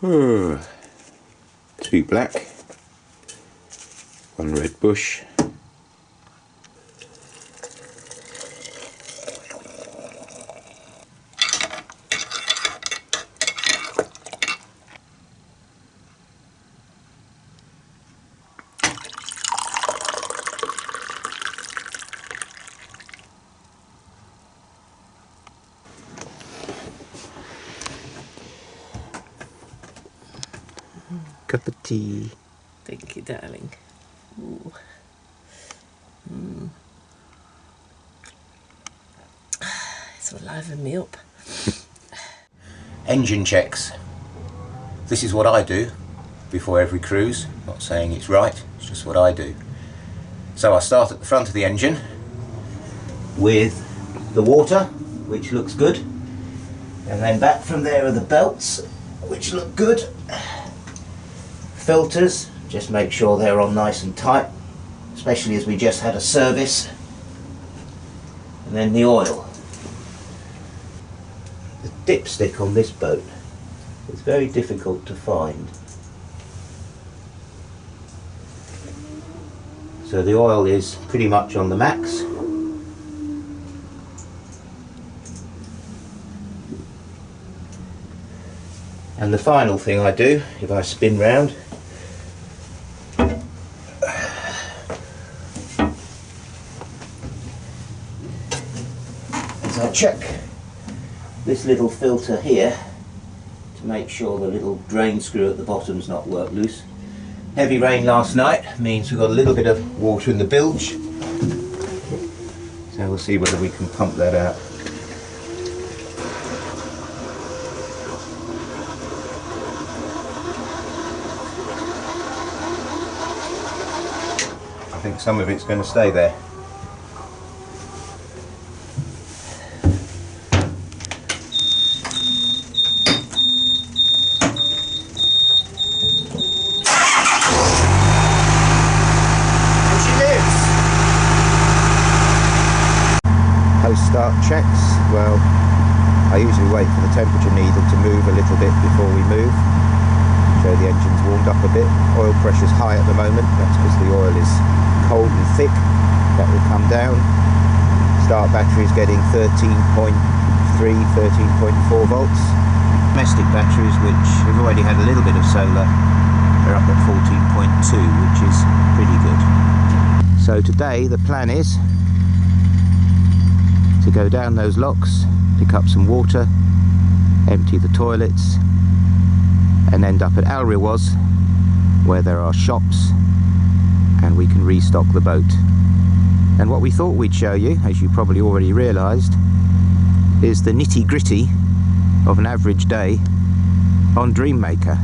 2 black, 1 red bush, cup of tea. Thank you, darling. Ooh. It's all liven me up. Engine checks. This is what I do before every cruise. Not saying it's right, it's just what I do. So I start at the front of the engine with the water, which looks good, and then back from there are the belts, which look good. Filters, just make sure they're on nice and tight, especially as we just had a service. And then the oil. The dipstick on this boat is very difficult to find. So the oil is pretty much on the max. And the final thing I do, if I spin round, is I check this little filter here to make sure the little drain screw at the bottom's not worked loose. Heavy rain last night means we've got a little bit of water in the bilge, so we'll see whether we can pump that out. I think some of it's going to stay there. Post-start checks, well, I usually wait for the temperature needle to move a little bit before we move. So the engine's warmed up a bit. Oil pressure's high at the moment, that's because the oil is cold and thick. That will come down. Start battery is getting 13.3, 13.4 volts. Domestic batteries, which have already had a little bit of solar, are up at 14.2, which is pretty good. So today the plan is to go down those locks, pick up some water, empty the toilets, and end up at Alrewas, where there are shops and we can restock the boat. And what we thought we'd show you, as you probably already realised, is the nitty-gritty of an average day on Dreammaker.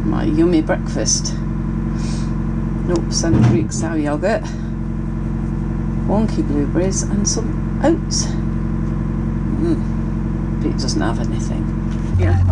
My yummy breakfast. 0% Greek sour yoghurt, wonky blueberries and some oats. But it doesn't have anything. Yeah.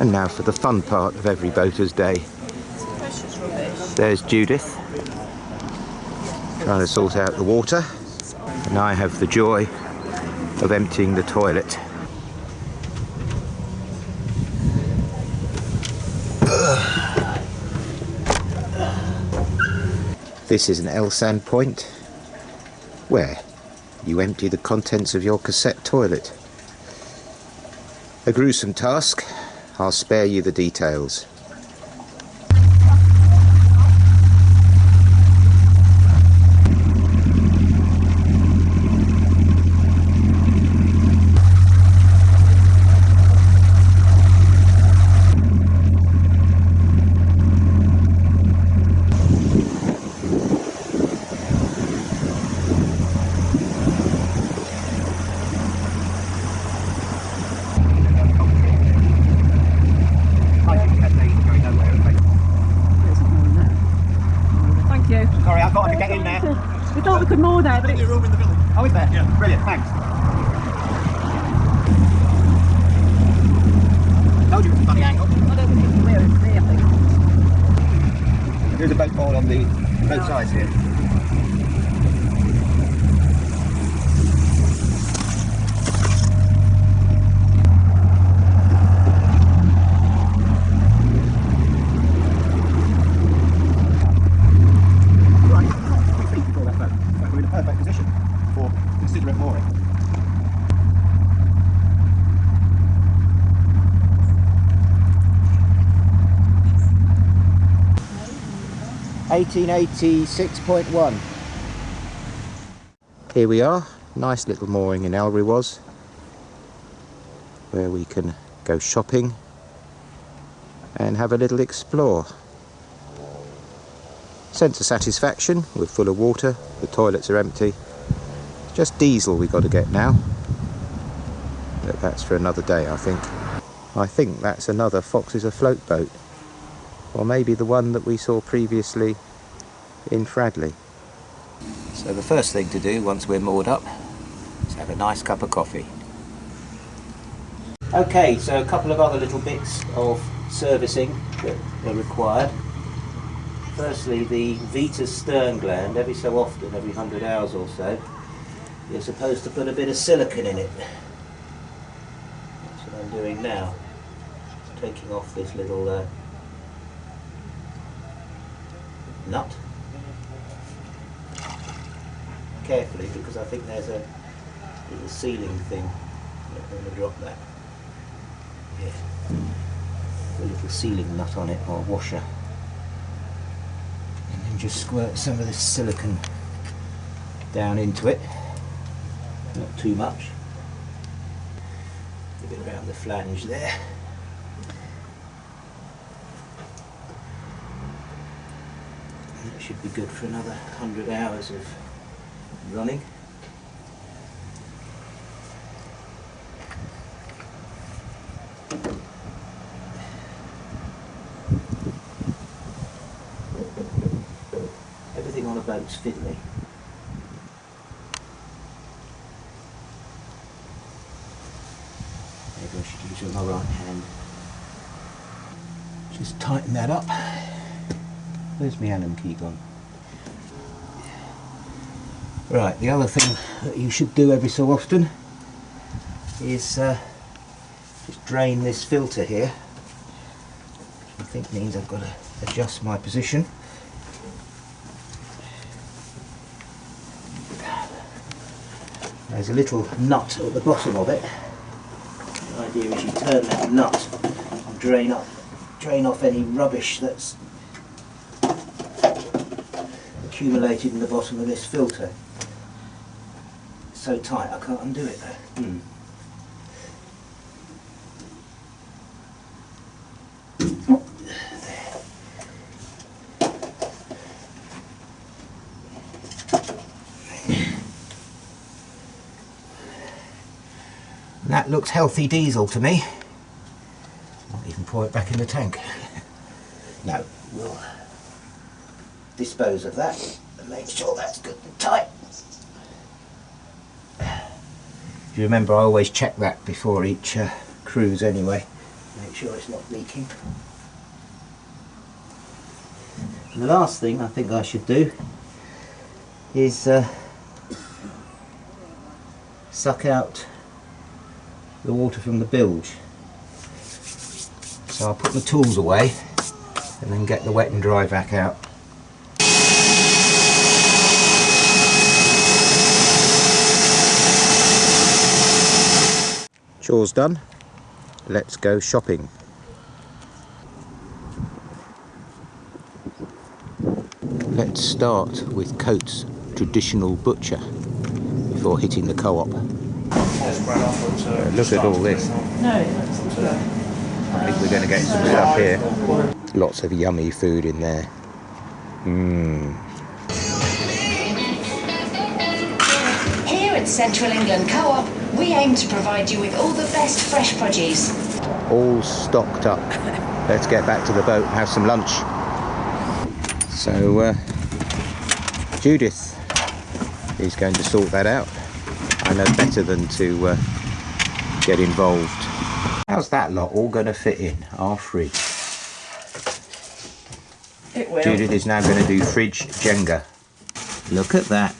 And now for the fun part of every boater's day. There's Judith, trying to sort out the water, and I have the joy of emptying the toilet. This is an L-sand point where you empty the contents of your cassette toilet. A gruesome task. I'll spare you the details. Sorry, I thought I could get in there. We thought we could moor there, but it's... room in the village. Oh, is there? Yeah. Brilliant, thanks. Told you it was a funny angle. I don't think it's clear, it's clear, I think. There's a boat board on the both sides here. Perfect position for considerate mooring. (1886.1). Here we are, nice little mooring in Alrewas, where we can go shopping and have a little explore. Sense of satisfaction, we're full of water, the toilets are empty. It's just diesel we got to get now. But that's for another day, I think. I think that's another Fox's Afloat boat. Or maybe the one that we saw previously in Fradley. So the first thing to do once we're moored up is have a nice cup of coffee. Okay, so a couple of other little bits of servicing that are required. Firstly, the Vita stern gland, every so often, every 100 hours or so, you're supposed to put a bit of silicone in it. That's what I'm doing now. Just taking off this little nut. Carefully, because I think there's a little sealing thing. I'm going to drop that. Yeah. A little sealing nut on it, or washer. Just squirt some of this silicone down into it, not too much, a bit around the flange there. And that should be good for another 100 hours of running. Everything on a boat's fiddly. Maybe I should use it with my right hand. Just tighten that up. Where's my Allen key gone? Right, the other thing that you should do every so often is just drain this filter here. Which I think means I've got to adjust my position. There's a little nut at the bottom of it. The idea is you turn that nut and drain off any rubbish that's accumulated in the bottom of this filter. It's so tight I can't undo it though. That looks healthy diesel to me. Might even pour it back in the tank. No, we'll dispose of that and make sure that's good and tight. If you remember, I always check that before each cruise anyway. Make make sure it's not leaking. And the last thing I think I should do is suck out the water from the bilge. So I'll put the tools away and then get the wet and dry vac out. Chores done, let's go shopping. Let's start with Coates Traditional Butcher before hitting the co-op. Look at all this. No, it looks good. I think we're going to get some stuff here. Lots of yummy food in there. Here at Central England Co-op, we aim to provide you with all the best fresh produce. All stocked up. Let's get back to the boat and have some lunch. So Judith is going to sort that out. I know better than to get involved. How's that lot all going to fit in our fridge? It will. Judith is now going to do fridge Jenga. Look at that,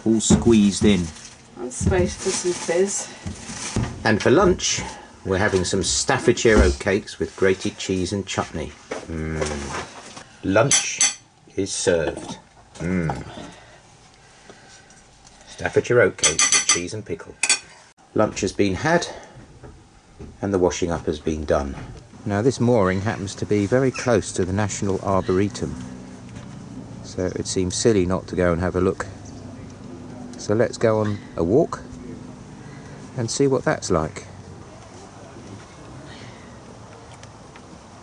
all squeezed in. I'm supposed for some fizz. And for lunch, we're having some Staffordshire oatcakes with grated cheese and chutney. Lunch is served. Staffordshire oatcakes with cheese and pickle. Lunch has been had and the washing up has been done. Now this mooring happens to be very close to the National Arboretum, so it seems silly not to go and have a look. So let's go on a walk and see what that's like.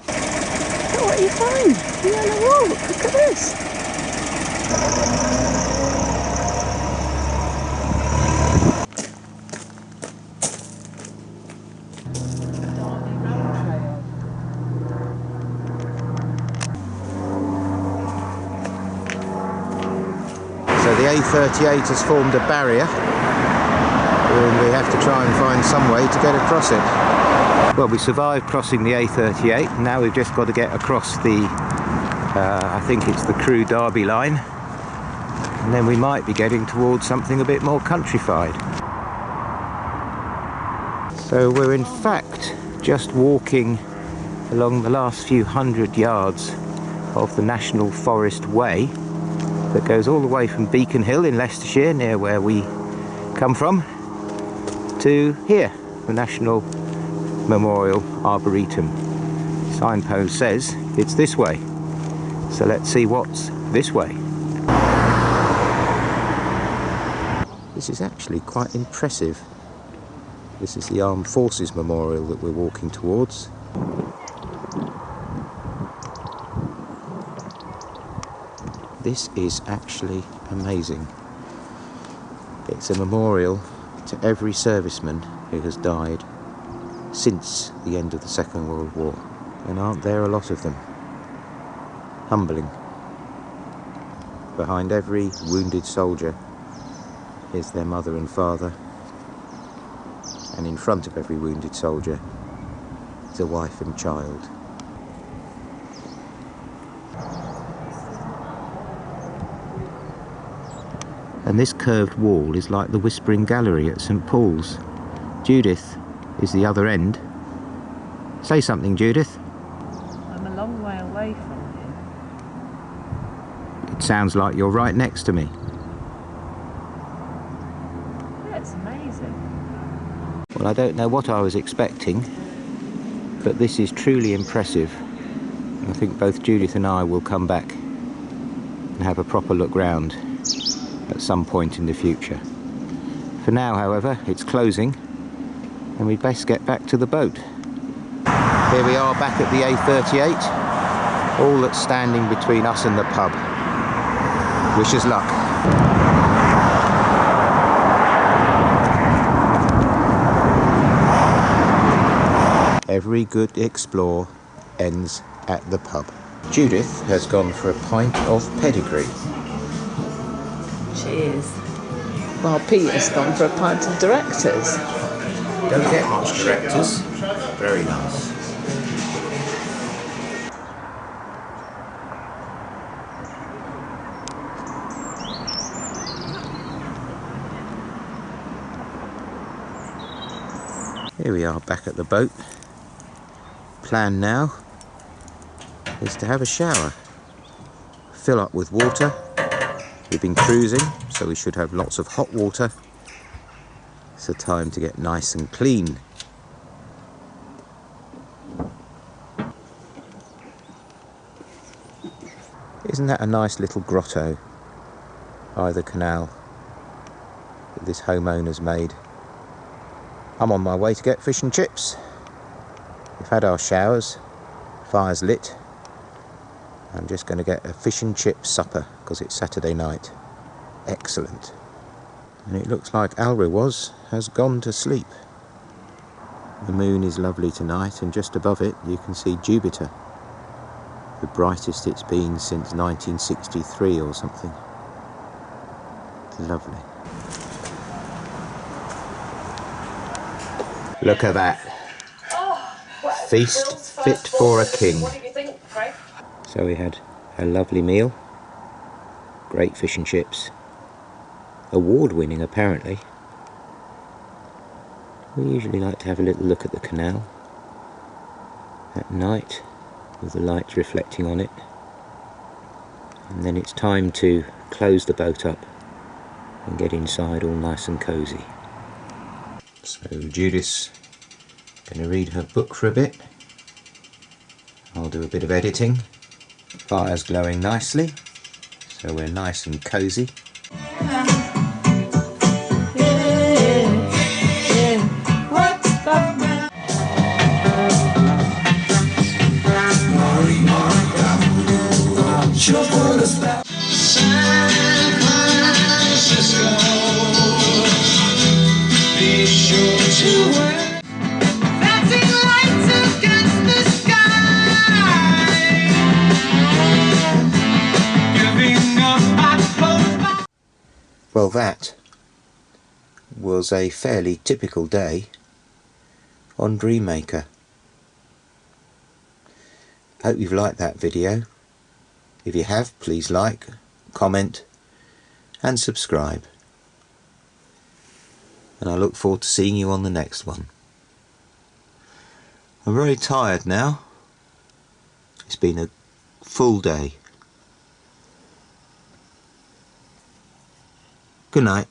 Oh, what are you find? You're on a walk. Look at this. So the A38 has formed a barrier and we have to try and find some way to get across it. Well, we survived crossing the A38, now we've just got to get across the, I think it's the Crewe Derby line, and then we might be getting towards something a bit more countrified. So we're in fact just walking along the last few hundred yards of the National Forest Way that goes all the way from Beacon Hill in Leicestershire, near where we come from, to here, the National Memorial Arboretum. Signpost says it's this way, so let's see what's this way. This is actually quite impressive. This is the Armed Forces Memorial that we're walking towards. This is actually amazing. It's a memorial to every serviceman who has died since the end of the Second World War, and aren't there a lot of them? Humbling. Behind every wounded soldier is their mother and father, and in front of every wounded soldier is a wife and child. And this curved wall is like the Whispering Gallery at St Paul's. Judith is the other end. Say something, Judith. I'm a long way away from you. It sounds like you're right next to me. That's amazing. Well, I don't know what I was expecting, but this is truly impressive. I think both Judith and I will come back and have a proper look round at some point in the future. For now, however, it's closing and we'd best get back to the boat. Here we are back at the A38, all that's standing between us and the pub. Wish us luck. Every good explore ends at the pub. Judith has gone for a pint of pedigree. Cheers. Well, Peter's gone for a pint of Directors. Don't get much Directors. Very nice. Here we are back at the boat. Plan now is to have a shower. Fill up with water. We've been cruising, so we should have lots of hot water. It's the time to get nice and clean. Isn't that a nice little grotto by the canal that this homeowner's made? I'm on my way to get fish and chips. We've had our showers, fire's lit. I'm just going to get a fish and chip supper because it's Saturday night. Excellent. And it looks like Alrewas has gone to sleep. The moon is lovely tonight, and just above it you can see Jupiter. The brightest it's been since 1963 or something. Lovely. Look at that. Feast fit for a king. What did you think, Craig? So we had a lovely meal. Great fish and chips. Award-winning apparently. We usually like to have a little look at the canal at night with the lights reflecting on it. And then it's time to close the boat up and get inside all nice and cosy. So Judith's going to read her book for a bit. I'll do a bit of editing. Fire's glowing nicely, so we're nice and cosy. Well, that was a fairly typical day on Dreammaker. Hope you've liked that video. If you have, please like, comment and subscribe. And I look forward to seeing you on the next one. I'm very tired now. It's been a full day. Good night.